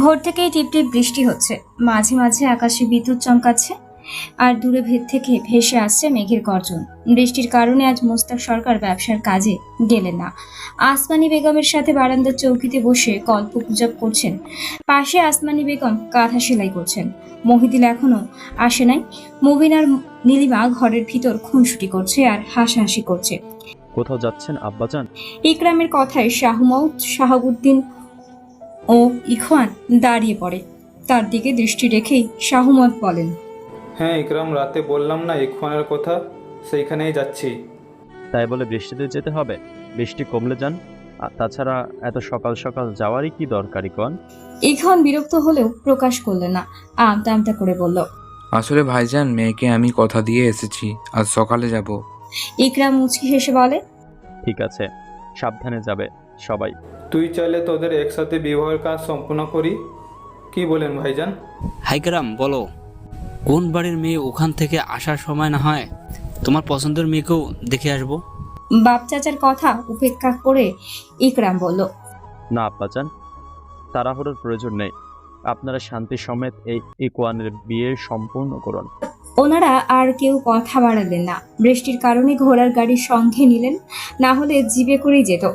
ভোর থেকেই টিপটিপ বৃষ্টি হচ্ছে, মাঝে মাঝে আকাশে বিদ্যুৎ চমকাচ্ছে, আর দূরে ভেদ থেকে ভেসে আসছে মেঘের গর্জন। বৃষ্টির কারণে আজ মোস্তাক সরকার ব্যবসার কাজে গেলেন না। আসমানি বেগমের সাথে বারান্দার চৌকিতে বসে গল্প গুজব করছেন। পাশে আসমানি বেগম কাঁথা সেলাই করছেন। মহিদিল এখনো আসে নাই। মুবিন আর নীলিমা ঘরের ভিতর খুনসুটি করছে আর হাসাহাসি করছে। কোথাও যাচ্ছেন আব্বাজান? ইকরামের কথায় শাহমৌদ, শাহাবুদ্দিন ও ইখওয়ান দাঁড়িয়ে পড়ে। তার দিকে দৃষ্টি রেখেই শাহমত বলেন, হ্যাঁ ইকরাম, রাতে বললাম না ইখওয়ানের কথা, সেইখানেই যাচ্ছি। তাই বলে বৃষ্টিতে যেতে হবে? বৃষ্টি কমলে যান। আর তাছাড়া এত সকাল সকাল যাওয়ারই কি দরকারি কন? ইখওয়ান বিরক্ত হলেও প্রকাশ করলেন না, আমতা আমতা করে বলল, আসলে ভাইজান, মেয়েকে আমি কথা দিয়ে এসেছি, আজ সকালে যাব। ইকরাম মুচকি হেসে বলে, ঠিক আছে, সাবধানে যাবে সবাই। তুই চাইলে তোদের একসাথে বিবাহের কাজ সম্পূর্ণ করি, কি বলেন ভাইজান? হাইকরাম বলো, কোন বাড়ির মেয়ে ওখান থেকে আসার সময় না হয় তোমার পছন্দের মেয়েকেও দেখে আসবো। বাপ চাচার কথা উপেক্ষা করে ইকরাম বলল, না আব্বাজান, তাড়াহুড়োর প্রয়োজন নেই। আপনারা শান্তি সমেত এই ইকওয়ানের বিয়ে সম্পূর্ণ করুন। ওনারা আর কেউ কথা বাড়ালেন না। বৃষ্টির কারণে ঘোড়ার গাড়ি সঙ্গে নিলেন, না হলে জিপে করেই যেত।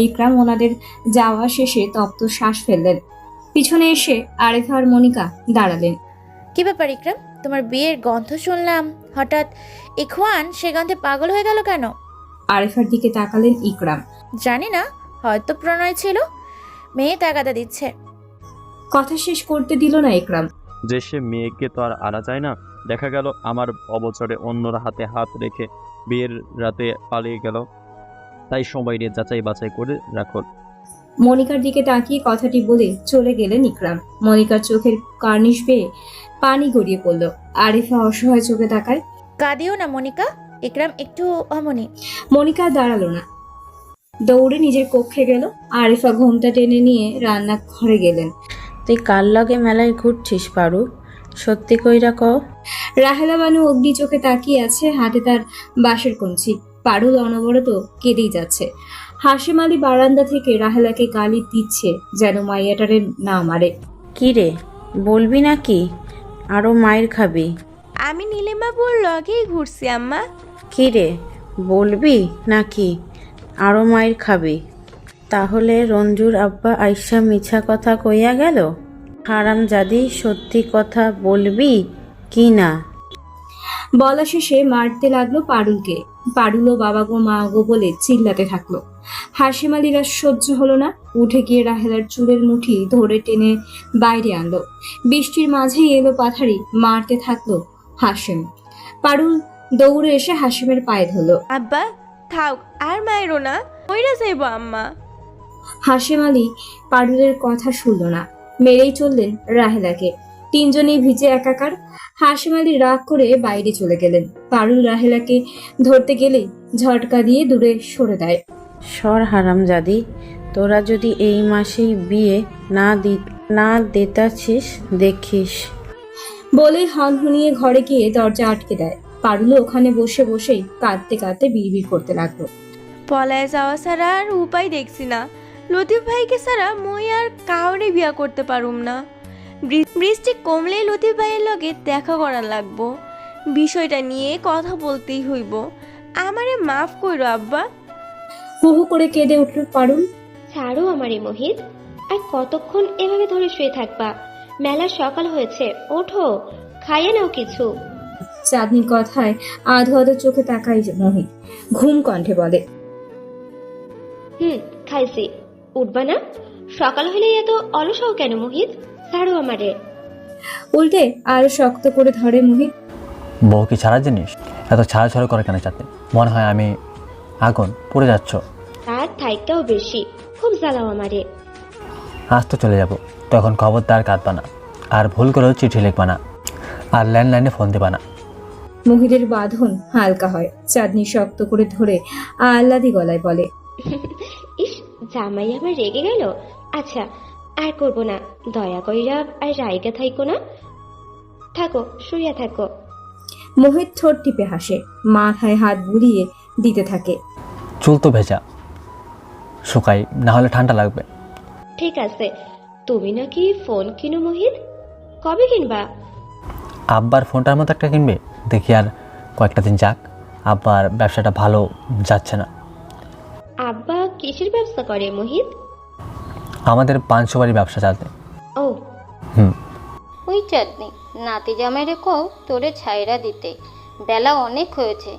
ইকরাম ওনাদের যাওয়া শেষে তপ্ত শ্বাস ফেললেন। পিছনে এসে আরিফা আর মনিকা দাঁড়ালেন। কি ব্যাপার ইকরাম, তোমার বিয়ের গন্ধ শুনলাম, হঠাৎ ইখওয়ান সে গন্ধে পাগল হয়ে গেল কেন? আরিফার দিকে তাকালেন ইকরাম। জানি না, হয়তো প্রণয় ছিল, মেয়ে তাগাদা দিচ্ছে। কথা শেষ করতে দিল না ইকরাম। যে সে মেয়েকে তো আর আনা যায় না। দেখা গেল আমার অবচরে অন্যরা হাতে হাত রেখে বিয়ের রাতে পালিয়ে গেল। তাই সময় নিয়ে যাচাই বাছাই করে রাখুন। মনিকার দিকে তাকিয়ে কথাটি বলে চলে গেলেন ইকরাম। মনিকার চোখের কার্নিশ বেয়ে পানি গড়িয়ে পড়ল। আরিফা অসহায় চোখে তাকায়। কাঁদিও না মনিকা, ইকরাম একটু অমনি। মনিকা দাঁড়ালো না, দৌড়ে নিজের কক্ষে গেল। আরিফা ঘোমটা টেনে নিয়ে রান্নাঘরে গেলেন। তুই কার লগে মেলায় ঘুরছিস পারু? সত্যি কইরা ক। রাহেলা বানু অগ্নি চোখে তাকিয়ে আছে, হাতে তার বাঁশের কঞ্চি। পারুল অনবরত কেঁদেই যাচ্ছে। হাশেম আলী বারান্দা থেকে রাহেলাকে গালি দিচ্ছে যেন মাইয়াটারে না মারে। কি রে, বলবি নাকি? আরো মায়ের খাবি? আমি নীলিমাপুর লগেই ঘুরছি আম্মা। কি রে, বলবি নাকি আরো মায়ের খাবি? তাহলে রঞ্জুর আব্বা আইসা মিছা কথা কইয়া গেল? হারামজাদি, সত্যি কথা বলবি কি না? বলা শেষে মারতে লাগলো পারুলকে। পারুলও বাবা গো মা গো বলে চিল্লাতে থাকলো। হাশেম আলীর আর সহ্য হলো না, উঠে গিয়ে রাহেলার চুলের মুঠি ধরে টেনে বাইরে আনলো। বৃষ্টির মাঝেই এলো পাথারি মারতে থাকলো হাশেম। পারুল দৌড়ে এসে হাশেমের পায়ে ধরলো। আব্বা থাক, আর মায়েরও না, ওইরা যাইব আম্মা। হাশেম আলী পারুলের কথা শুনল না, মেরেই চললেন রাহেলাকে। তিনজনেই ভিজে একাকার। হাশেম আলী রাগ করে বাইরে চলে গেলেন। পারুল রাহেলাকে ধরতে গেলেই ঝটকা দিয়ে দূরে সরে দেয়। সর হারামজাদি, তোরা যদি এই মাসেই বিয়ে না দিতাছিস দেখিস। বলেই হনহনিয়ে ঘরে গিয়ে দরজা আটকে দেয়। পারুলও ওখানে বসে বসেই কাঁদতে কাঁদতে বিড়বিড় করতে লাগলো। পলায় যাওয়া ছাড়া আর উপায় দেখছি না। লতিফ ভাইকে ছাড়া মই আর কাউরে বিয়া করতে পারুম না। বৃষ্টি কমলেই লতিফ ভাইয়ের লগে দেখা করার লাগবো। বিষয়টা নিয়ে কথা বলতেই হইব। আমারে মাফ কইরো আব্বা। হু হু করে কেঁদে উঠল পারুল। ছাড়ো আমারে মোহিত, আর কতক্ষণ এভাবে ধরে শুয়ে থাকবা? মেলার সকাল হয়েছে, ওঠো, খাইয়ে নাও কিছু। চাঁদনির কথায় আধো আধো চোখে তাকাই মোহিত ঘুম কণ্ঠে বলে, খাইছি। উঠবা না? সকাল হলেই এত অলস হও কেন মোহিত? ছাড়ো আমারে। উল্টে আরো শক্ত করে ধরে মোহিত। বউ কি ছাড়া জিনিস? এত ছাড়াছাড়া করে কেন? চাতে মনে হয় আমি আগুন পড়ে যাচ্ছ। তার থাইটাও বেশি, খুব জ্বালাও আমারে। আজ তো চলে যাব, তখন খবরদার কাঁদবা না, আর ভুল করেও চিঠি লিখবা না, আর ল্যান্ডলাইনে ফোন দিবা না। মোহিতের বাঁধন হালকা হয়। চাঁদনি শক্ত করে ধরে আহ্লাদি গলায় বলে, ইস, জামাই আমার রেগে গেল। আচ্ছা, আর করবো না, দয়া কইরা আর রাইগা থাইকো না। থাকো, শুইয়া থাকো। মোহিত ঠোঁট টিপে হাসে, মাথায় হাত বুলিয়ে দিতে থাকে। চুল তো ভেজা, শুকাই, না হলে ঠান্ডা লাগবে। ঠিক আছে, তুমি নাকি ফোন কিনো মোহিত, কবে কিনবা? আব্বার ফোনটার মতো একটা কিনবে, দেখি আর কয়েকটা দিন যাক। আব্বার ব্যবসাটা ভালো যাচ্ছে না। আব্বা কিসের ব্যবসা করে মোহিত? আমাদের পানসুপারি ব্যবসা চালাতে। ও, হুম। ওই চাঁদনি, নাতি জামাইরে কও তোরে ছাইরা দিতে, বেলা অনেক হয়েছে,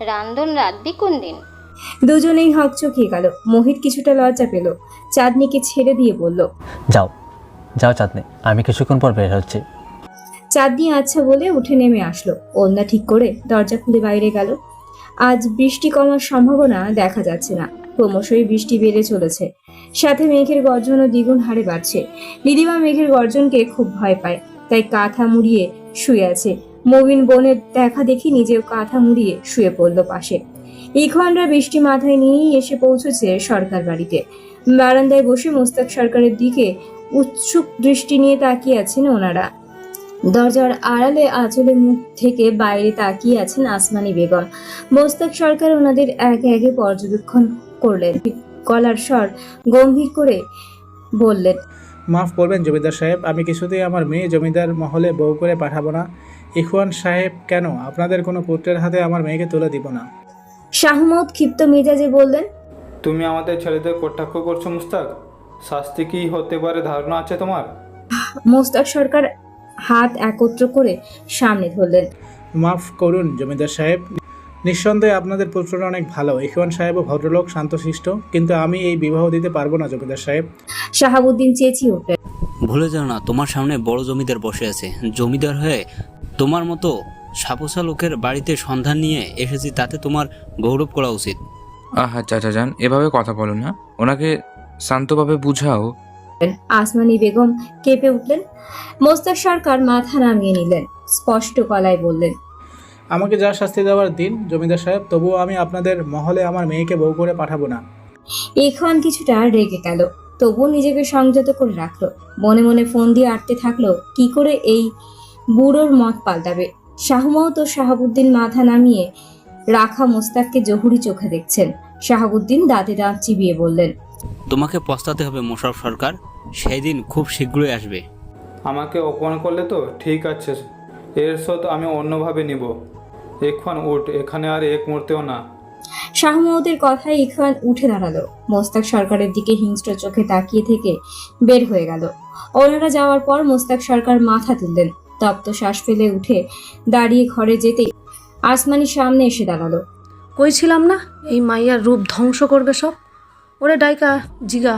রান্ধন রাঁধবি কোন দিন? দুজনেই হকচকিয়ে গেল। মোহিত কিছুটা লজ্জা পেল, চাঁদনিকে ছেড়ে দিয়ে বলল, যাও যাও চাঁদনি, আমি কিছুক্ষণ পর বের হচ্ছি। চাঁদনি আচ্ছা বলে উঠে নেমে আসলো। ওড়না ঠিক করে দরজা খুলে বাইরে গেল। আজ বৃষ্টি কমার সম্ভাবনা দেখা যাচ্ছে না, ক্রমশই বৃষ্টি বেড়ে চলেছে। সাথে মেঘের গর্জনও দ্বিগুণ হারে বাড়ছে। দিদিমা মেঘের গর্জনকে খুব ভয় পায়, তাই কাঁথা মুড়িয়ে শুয়ে আছে। মবিন বোনের দেখা দেখি নিজেও কাঁথা মুড়িয়ে শুয়ে পড়ল পাশে। ইখওয়ানরা বৃষ্টি মাথায় নিয়েই এসে পৌঁছেছে সরকার বাড়িতে। বারান্দায় বসে মোস্তাক সরকারের দিকে উৎসুক দৃষ্টি নিয়ে তাকিয়ে আছেন ওনারা। দরজার আড়ালে আঁচলে মুখ থেকে বাইরে তাকিয়ে আছেন আসমানি বেগম। মোস্তাক সরকার ওনাদের একে একে পর্যবেক্ষণ করলেন। গলার স্বর গম্ভীর করে বললেন, মাফ করবেন জমিদার সাহেব, আমি কিছুতেই আমার মেয়ে জমিদার মহলে বউ করে পাঠাবো না। ইখওয়ান সাহেব কেন, আপনাদের কোনো পুত্রের হাতে আমার মেয়েকে তুলে দিব না। শাহমত ক্ষিপ্ত মেজাজে বললেন, তুমি আমাদের ছেলেদের কটাক্ষ করছো মুস্তাক, শাস্তি কি হতে পারে ধারণা আছে তোমার? মোস্তাক সরকার হাত একত্র করে সামনে ধরলেন। মাফ করুন জমিদার সাহেব, নিঃসন্দেহে আপনাদের পুত্ররা অনেক ভালো। ইখওয়ান সাহেবও ভদ্রলোক, শান্তশিষ্ট, কিন্তু আমি এই বিবাহ দিতে পারবো না জমিদার সাহেব। শাহাবুদ্দিন চেঁচিয়ে উঠলেন, ভুলে যাও না, তোমার সামনে বড় জমিদার বসে আছে। জমিদার হয়ে তোমার মতো সাপোসা লোকের বাড়িতে সন্ধান নিয়ে এসেছি, তাতে তোমার গৌরব করা উচিত। আহা চাচা যান, এভাবে কথা বলো না, ওনাকে শান্তভাবে বুঝাও। আসমানি বেগম কেঁপে উঠলেন। মোস্তাক সরকার মাথা নামিয়ে নিলেন, স্পষ্ট গলায় বললেন, আমাকে যা শাস্তি দেওয়ার দিন জমিদার সাহেব, তবুও আমি আপনাদের মহলে আমার মেয়েকে বউ করে পাঠাবো না। এখন কিছুটা রেগে গেল, তবুও নিজেকে সংযত করে রাখলো। মনে মনে ফোন দিয়ে আটতে থাকলো, কি করে এই বুড়োর মত পাল্টাবে। শাহমত ও শাহাবুদ্দিন মাথা নামিয়ে রাখা মোস্তাককে জহুরি চোখে দেখছেন। শাহাবুদ্দিন দাঁতে দাঁত চিবিয়ে বললেন, তোমাকে পস্তাতে হবে মোশাররফ সরকার, সেই দিন খুব শীঘ্রই আসবে। আমাকে অপমান করলে তো ঠিক আছে, এর শোধ আমি অন্যভাবে নিব। এখন উঠ, এখানে আর এক মুহূর্তেও না। শাহমতের কথায় ইখওয়ান উঠে দাঁড়ালো। মোস্তাক সরকারের দিকে হিংস্র চোখে তাকিয়ে থেকে বের হয়ে গেল। ওনারা যাওয়ার পর মোস্তাক সরকার মাথা তুললেন। তপ্ত শ্বাস ফেলে উঠে দাঁড়িয়ে ঘরে যেতেই আসমানি সামনে এসে দাঁড়ালো। কইছিলাম না এই মাইয়ার রূপ ধ্বংস করবে সব। ওরে ডাইকা জিগা,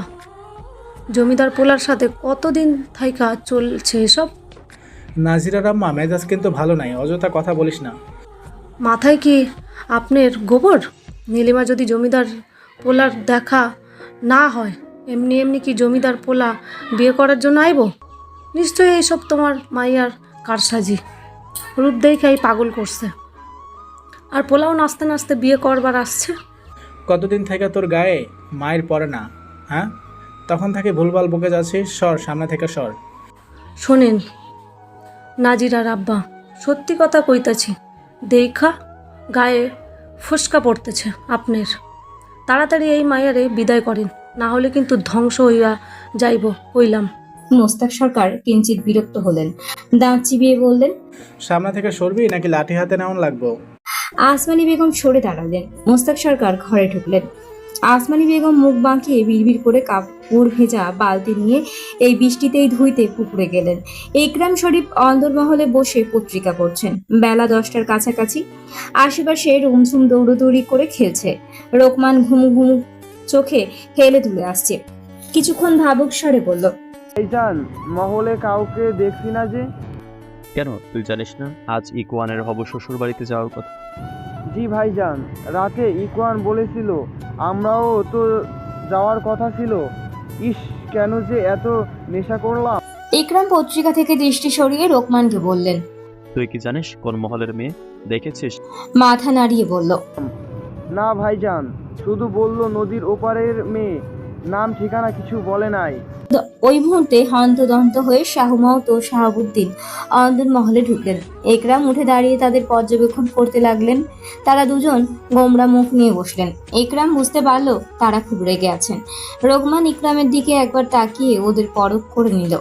জমিদার পোলার সাথে কতদিন থাইকা চলছে এসব। নাজিরার আম্মা, মেজাজ কিন্তু ভালো নাই, অযথা কথা বলিস না। মাথায় কি আপনার গোবর? নীলিমা যদি জমিদার পোলার দেখা না হয়, এমনি এমনি কি জমিদার পোলা বিয়ে করার জন্য আইব? নিশ্চয়ই এইসব তোমার মাইয়ার কারসাজি, রূপ দেখাই পাগল করছে। আর পোলাও নাচতে নাচতে বিয়ে করবার আসছে। কতদিন থেকে তোর গায়ে মায়ের পড়ে না, হ্যাঁ? তখন থেকে ভুলভাল বকে যাচ্ছিস, সর সামনে থেকে সর। শোনেন নাজিরার আব্বা, সত্যি কথা কইতাছি, দেখা গায়ে ফুসকা পড়তেছে আপনার। তাড়াতাড়ি এই মায়ারে বিদায় করেন, না হলে কিন্তু ধ্বংস হইয়া যাইব কইলাম। মোস্তাক সরকার কিঞ্চিত বিরক্ত হলেন, দাঁত চিবিয়ে বললেন, সামনে থেকে সরবি নাকি লাঠি হাতে নেওয়ান লাগবো? আসমানি বেগম সরে দাঁড়ালেন। মোস্তাক সরকার ঘরে ঢুকলেন। আসমানি বেগম মুখ বাঁকিয়ে বিড়বিড় করে কাপড় ভেজা বালতি নিয়ে এই বৃষ্টিতেই ধুইতে পুকুরে গেলেন। ইকরাম শরীফ অন্দরমহলে বসে পত্রিকা পড়ছেন। বেলা 10টার কাছাকাছি। আশেপাশে রুমঝুম দৌড়দৌড়ি করে খেলছে। রোকমান ঘুমু ঘুমু চোখে হেলে তুলে আসছে। কিছুক্ষণ ভাবুক স্বরে বলল, ভাইজান, মহলে কাউকে দেখছি না যে। কেন, তুই জানিস না আজ ইকওয়ানের হব শ্বশুর বাড়িতে যাওয়ার কথা? জি ভাইজান, রাতে ইকওয়ান বলেছিল, আমরাও তো যাওয়ার কথা ছিল। ইস, কেন যে এত নেশা করলাম। ইকরাম পত্রিকা থেকে দৃষ্টি সরিয়ে রোকমানকে বললেন, তুই কি জানিস কোন মহলের মেয়ে দেখেছিস? মাথা নাড়িয়ে বলল, না ভাইজান, শুধু বলল নদীর ওপারের মেয়ে। নাম ঠিকানা কিছু বলে নাই। ওই মুহূর্তে হন্তদন্ত হয়ে শাহুমাউত ও শাহাবুদ্দিন অন্দর মহলে ঢুকলেন। একরাম উঠে দাঁড়িয়ে তাদের পর্যবেক্ষণ করতে লাগলেন। তারা দুজন গোমরা মুখ নিয়ে বসলেন। একরাম বুঝতে পারল তারা খুব রেগে আছেন। রোকমান ইকরামের দিকে একবার তাকিয়ে ওদের পরখ করে নিল।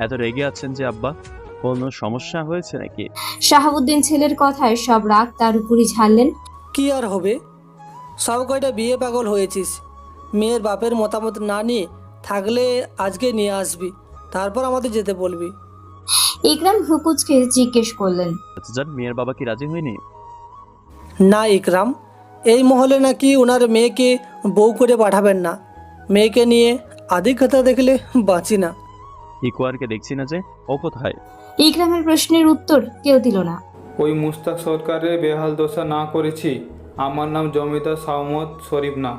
এত রেগে আছেন যে আব্বা? কোনো সমস্যা হয়েছে নাকি? শাহাবুদ্দিন ছেলের কথায় সব রাগ তার উপরই ঝাড়লেন। কি আর হবে, সব কয়টা বিয়ে পাগল হয়েছিস। মেয়ের বাপের মতামত না নিয়ে থাকলে আজকে নিয়ে আসবি, তারপর আমাদের যেতে বলবি। ইকরাম হুকুচকে জিজ্ঞেস করলেন, যান, মেয়ের বাবা কি রাজি হয়নি? না ইকরাম, এই মহলে নাকি ওনার মেয়েকে বউ করে পাঠাবেন না। মেয়েকে নিয়ে আধিক্যতা দেখলে বাঁচি না। ইকুয়ারকে দেখছি না যে, ও কোথায়? ইকরামের প্রশ্নের উত্তর কেউ দিল না। ওই মুস্তাক সরকারের বেহাল দশা না করেছি। আমার নাম জমিদার সাউমত শরীফ না।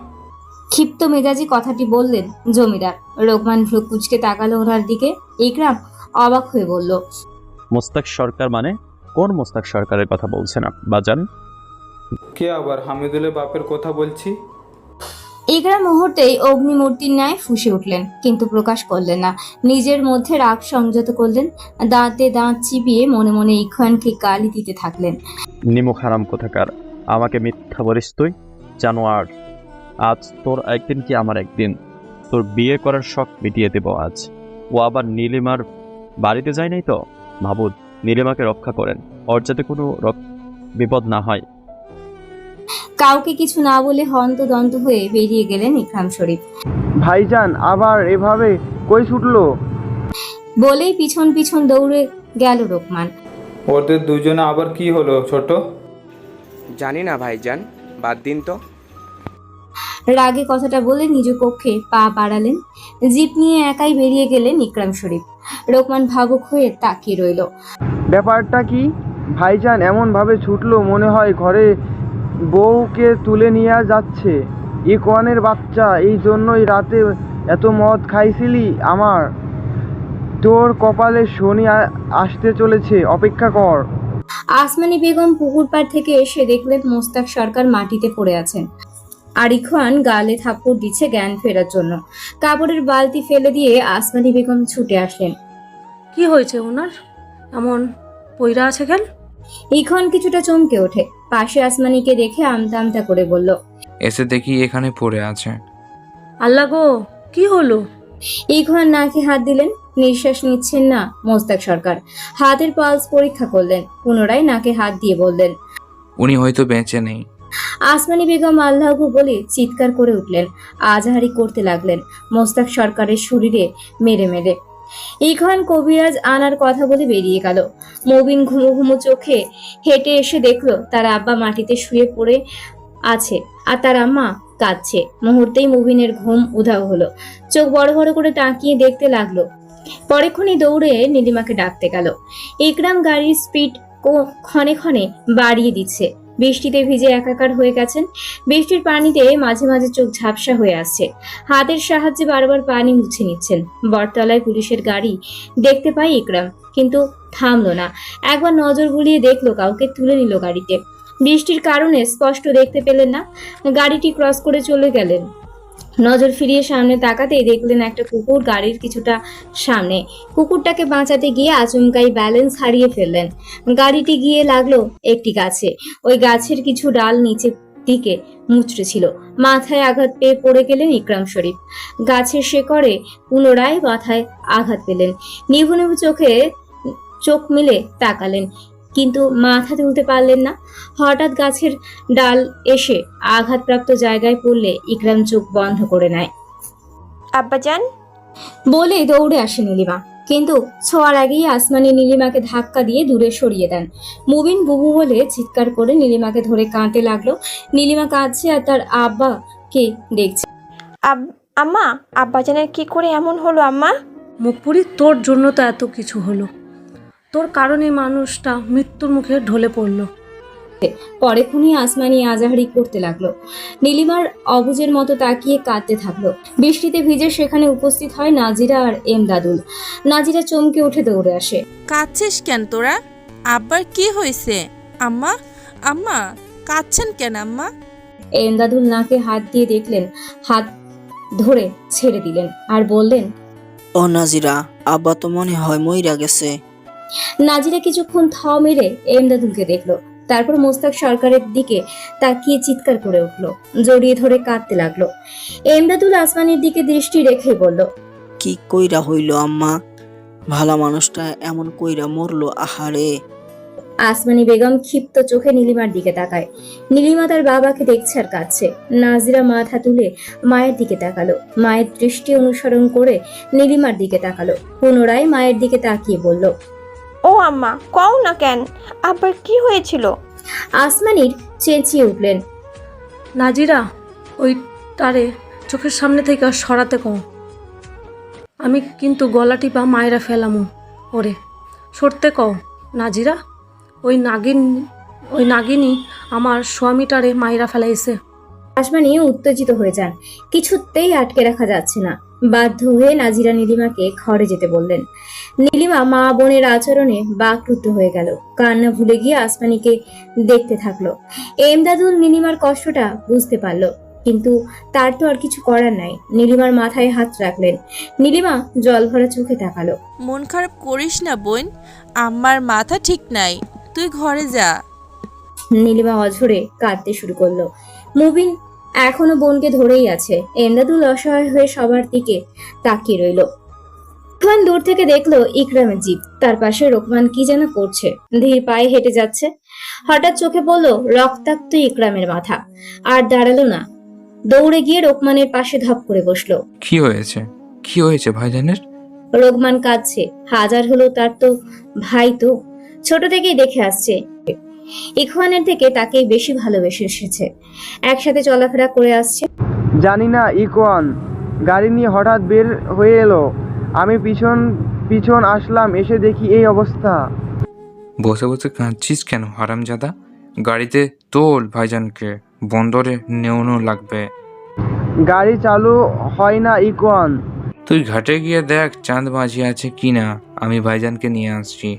ক্ষিপ্ত মেজাজি কথাটি বললেন জমিদার। রোকমান ভ্রুকুচকে তাকালো ওনার দিকে। ইকরাম অবাক হয়ে বলল, মোস্তাক সরকার মানে? কোন মোস্তাক সরকারের কথা বলছেন বাজান? কে আবার? হামিদুলের বাপের কথা বলছি। ইকরাম মুহূর্তেই অগ্নিমূর্তির ন্যায় ফুঁসে উঠলেন, কিন্তু প্রকাশ করলেন না। নিজের মধ্যে রাগ সংযত করলেন। দাঁতে দাঁত চিবিয়ে মনে মনে ইখওয়ানকে গালি দিতে থাকলেন। নিমুখ হারাম কোথাকার, আমাকে মিথ্যা বলিস তুই জানোয়ার। আজ তোর একদিন কি আমার একদিন, তোর বিয়ে করার শখ মিটিয়ে দেব আজ। ও আবার নীলিমার বাড়িতে যায় নাই তো? মাবুদ, নীলিমাকে রক্ষা করেন, ওর যাতে কোনো বিপদ না হয়। কাউকে কিছু না বলে হন্তদন্ত হয়ে বেরিয়ে গেলেন ইকরাম শরীফ। ভাইজান আবার এভাবে কই ছুটলো? বলেই পিছন পিছন দৌড়ে গেল রোকমান। ওদের দুজনে আবার কি হলো ছোট? জানি না ভাইজান, বাদ দিন তো। রাগে কথাটা বলে নিজ কক্ষে পা বাড়ালেন। জিপ নিয়ে একাই বেরিয়ে গেলেন ইকরাম শরীফ। রোকমান ভাবুক হয়ে তাকিয়ে রইল। ব্যাপারটা কি? ভাইজান এমন ভাবে ছুটলো মনে হয় ঘরে বউকে তুলে নিয়ে যাচ্ছে। ইকওয়ানের বাচ্চা, এই জন্যই রাতে এত মদ খাইছিলি আমার? তোর কপালে শনি আসতে চলেছে, অপেক্ষা কর। আসমানি বেগম পুকুর পাড় থেকে এসে দেখলেন মোস্তাক সরকার মাটিতে পড়ে আছেন। আর ইখওয়ান গালে থাপ্পড় দিচ্ছে জ্ঞান ফেরার জন্য। কাপড়ের বালতি ফেলে দিয়ে আসমানি বেগম ছুটে আসলেন। কি হয়েছে ওনার, এমন পইরা আছে কেন? ইখওয়ান কিছুটা চমকে ওঠে। পাশে আসমানিকে দেখে আমতা আমতা করে বলল, এসে দেখি এখানে পড়ে আছে। আল্লাহ গো, কি হলো? ইখওয়ান নাকে হাত দিলেন। নিঃশ্বাস নিচ্ছেন না মোস্তাক সরকার। হাতের পালস পরীক্ষা করলেন। পুনরায় নাকে হাত দিয়ে বললেন, উনি হয়তো বেঁচে নেই। আসমানি বেগম আল্লাহু বলে চিৎকার করে উঠলেন। আজহারি করতে লাগলেন মোস্তাক সরকারের শরীরে মেরে মেরে। ইখওয়ান কবিরাজ আনার কথা বলে বেরিয়ে গেল। মবিন ঘুমো ঘুমো চোখে হেঁটে এসে দেখলো তার আব্বা মাটিতে শুয়ে পড়ে আছে আর তার আম্মা কাঁদছে। মুহূর্তেই মুবিনের ঘুম উধাও হলো। চোখ বড় বড় করে তাকিয়ে দেখতে লাগলো। পরেক্ষণে দৌড়ে নীলিমাকে ডাকতে গেল। ইকরাম গাড়ির স্পিড ক্ষণে ক্ষণে বাড়িয়ে দিচ্ছে। বৃষ্টিতে ভিজে একাকার হয়ে গেছেন। বৃষ্টির পানিতে মাঝে মাঝে চোখ ঝাপসা হয়ে আসছে। হাতের সাহায্যে বারবার পানি মুছে নিচ্ছেন। বটতলায় পুলিশের গাড়ি দেখতে পায় ইকরাম, কিন্তু থামলো না। একবার নজর বুলিয়ে দেখলো কাউকে তুলে নিল গাড়িতে। বৃষ্টির কারণে স্পষ্ট দেখতে পেলেন না। গাড়িটি ক্রস করে চলে গেলেন। নজর ফিরিয়ে সামনে তাকাতেই দেখলেন একটা কুকুর গাড়ির কিছুটা সামনে। কুকুরটাকে বাঁচাতে গিয়ে আচমকাই ব্যালেন্স হারিয়ে ফেললেন। গাড়িটি গিয়ে লাগলো একটি গাছে। ওই গাছের কিছু ডাল নিচে দিকে মুচড়ে ছিল। মাথায় আঘাত পেয়ে পড়ে গেলেন ইকরাম শরীফ। গাছের শেকড়ে পুনরায় মাথায় আঘাত পেলেন। নিভু নিভু চোখ মিলে তাকালেন, কিন্তু মাথা তুলতে পারলেন না। হঠাৎ গাছের ডাল এসে আঘাতপ্রাপ্ত জায়গায় পড়লে ইকরাম চোখ বন্ধ করে নেয়। আব্বাজান বলে দৌড়ে আসে নীলিমা, কিন্তু ছোঁয়ার আগেই আসমানি নীলিমাকে ধাক্কা দিয়ে দূরে সরিয়ে দেন। মুবিন বুবু বলে চিৎকার করে নীলিমাকে ধরে কাঁদতে লাগলো। নীলিমা কাঁদছে আর তার আব্বাকে দেখছে। আম্মা, আব্বাজানের কি করে এমন হলো আম্মা? মুখপুরি, তোর জন্য তো এত কিছু হলো। তোর কারণে মানুষটা মৃত্যুর মুখে ঢলে পড়লো। পরেক্ষণি আসমানি আজাহারি করতে লাগলো। নীলিমার অবুজের মতো তাকিয়ে কাঁদতে থাকলো। বৃষ্টিতে ভিজে সেখানে উপস্থিত হয় নাজিরা আর এমদাদুল। নাজিরা চমকে উঠে দৌড়ে আসে। কাঁদছিস কেন তোরা? আব্বার কি হয়েছে? আম্মা, আম্মা কাঁদছেন কেন আম্মা? এমদাদুল নাকে হাত দিয়ে দেখলেন হাত ধরে ছেড়ে দিলেন আর বললেন, ও নাজিরা, আব্বা তো মনে হয় মইরা গেছে। নাজিরা কিছুক্ষণ থ মেরে এমদাদুলকে দেখলো, তারপর মোস্তাক সরকারের দিকে তাকিয়ে চিৎকার করে উঠল, জড়িয়ে ধরে কাঁদতে লাগলো। এমদাদুল আসমানের দিকে দৃষ্টি রেখেই বলল, কি কইরা হইল আম্মা? ভালা মানুষটা এমন কইরা মরলো, আহারে। আসমানি বেগম ক্ষিপ্ত চোখে নীলিমার দিকে তাকায়। নীলিমা তার বাবাকে দেখছে আর কাঁদছে। নাজিরা মাথা তুলে মায়ের দিকে তাকালো, মায়ের দৃষ্টি অনুসরণ করে নীলিমার দিকে তাকালো, পুনরায় মায়ের দিকে তাকিয়ে বলল, ও আম্মা, কও না কেন, আবার কি হয়েছিল? আসমানির চেঁচিয়ে উঠলেন, নাজিরা, ওই তারে চোখের সামনে থেকে সরাতে কও। আমি কিন্তু গলা টিপা মায়েরা ফেলামু ওরে, সরতে কও নাজিরা। ওই নাগিনী আমার স্বামীটারে মায়েরা ফেলাইছে। আসমানি উত্তেজিত হয়ে যান, কিছুতেই আটকে রাখা যাচ্ছে না। বাধ্য হয়ে নাজিরা নীলিমাকে ঘরে যেতে বললেন। নীলিমা মা বোনের আচরণে বাকরুদ্ধ হয়ে গেল, কান্না ভুলে গিয়ে আসমানিকে দেখতে থাকলো। এমদাদুল নীলিমার কষ্টটা বুঝতে পারলো, কিন্তু তার তো আর কিছু করার নাই। নীলিমার মাথায় হাত রাখলেন। নীলিমা জল ভরা চোখে তাকালো। মন খারাপ করিস না বোন, আমার মাথা ঠিক নাই, তুই ঘরে যা। নীলিমা অঝরে কাঁদতে শুরু করলো। মুবিন এখনো বোনকে ধরেই আছে। এমদাদুল অসহায় হয়ে সবার দিকে তাকিয়ে রইল। রোকমান দূর থেকে দেখলো ইকরামের জিপ, তার পাশে রোকমান কি যেন করছে, ধীর পায়ে হেঁটে যাচ্ছে। হঠাৎ চোখে পড়লো রক্তাক্ত ইকরামের মাথা, আর দাঁড়ালো না, দৌড়ে গিয়ে রোকমানের পাশে ধপ করে বসলো। কি হয়েছে? কি হয়েছে ভাইজানের? রোকমান কাঁদছে। হাজার হলো তার তো ভাই, তো ছোট থেকেই দেখে আসছে। ইখওয়ানের থেকে তাকেই বেশি ভালোবেসে এসেছে, একসাথে চলাফেরা করে আসছে। জানি না ইকওয়ান গাড়ি নিয়ে হঠাৎ বের হয়ে এলো, আমি পিছন পিছন আসলাম, এসে দেখি এই অবস্থা। বসে বসে কাঁদছিস কেন হারামজাদা? গাড়িতে তোল ভাইজানকে, বন্দরে নেওয়ানো লাগবে। গাড়ি চালু হয় না ইকওয়ান। তুই ঘাটে গিয়ে দেখ চাঁদ মাঝি আছে কিনা, আমি ভাইজানকে নিয়ে আসছি।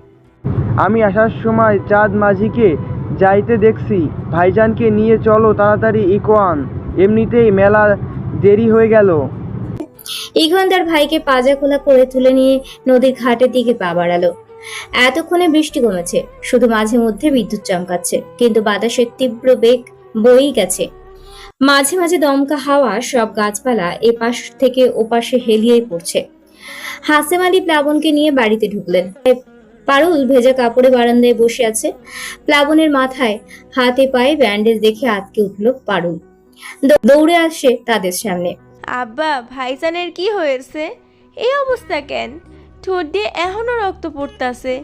আমি আসার সময় চাঁদ মাঝিকে যাইতে দেখছি। ভাইজানকে নিয়ে চলো তাড়াতাড়ি ইকওয়ান, এমনিতেই মেলা দেরি হয়ে গেল। ইখওয়ান তার ভাইকে পাজা খোলা করে তুলে নিয়ে নদীর ঘাটের দিকে পা বাড়ালো। এতক্ষণে বৃষ্টি কমেছে, শুধু মাঝে মধ্যে বিদ্যুৎ চমকাচ্ছে, কিন্তু বাতাসের তীব্র বেগ বয়েই গেছে। মাঝে মাঝে দমকা হাওয়া সব গাছপালা এপাশ থেকে ওপাশে হেলিয়েই পড়ছে। হাসেম আলী প্লাবনকে নিয়ে বাড়িতে ঢুকলেন। পারুল ভেজা কাপড়ে বারান্দায় বসে আছে। প্লাবনের মাথায় হাতে পায়ে ব্যান্ডেজ দেখে আটকে উঠল পারুল, দৌড়ে আসে তাদের সামনে। আব্বা, ভাইজানের কি হয়েছে? এই অবস্থা কেন? ঠোঁট দিয়ে এখনো রক্ত পড়তাছে।